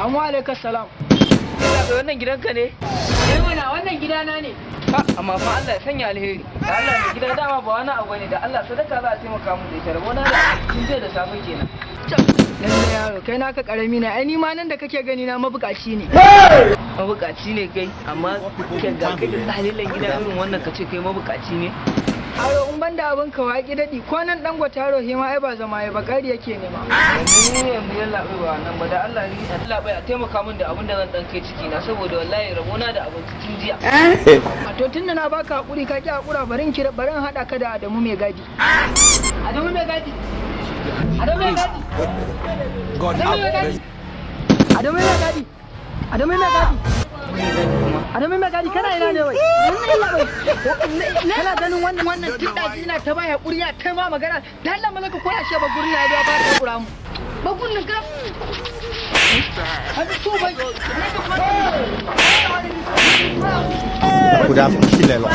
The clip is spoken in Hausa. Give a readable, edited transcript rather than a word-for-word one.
Amma alaikas salam. Wannan gidanka ne? Eh mana wannan gidana ne. Amma fa Allah ya sanya alheri. Da Allah mai gida dama ba wani abu ne da Allah sadaka za a taimaka mu da ita rabo na da tun jiya da safe kenan. Lalle yaro kai naka karami ne ai ni ma nan da kake gani na mabukaci ne. Mabukaci ne kai amma kin ga kai da halilan gida irin wannan kace kai mabukaci ne. Aro in banda abin ka waki dadi ko nan dan gwataro he ma ai ba zama ya bakari yake nema. Yanzu ne yanzu yalla bai ba nan ba da Allah ni Allah bai a taimaka min da abin da zan dan kai ciki na saboda wallahi rabona da abinci tun jiya. A to tunda na baka hakuri ka ki hakura barin hada ka da Adamu mai gadi. Adamu mai gadi. Adamu mai gadi. Adamu mai gadi. Adamu mai gadi. Adamu mai gadi. Adamu mai gadi kana ina ne wai? Kana ganin wannan tun da ina ta baya hakuri ya kai ma magana dan Allah maza ka koya shi ba gurin na biya ba ta kura mu. Ba gurin ka. Hadi so bai. Good afternoon.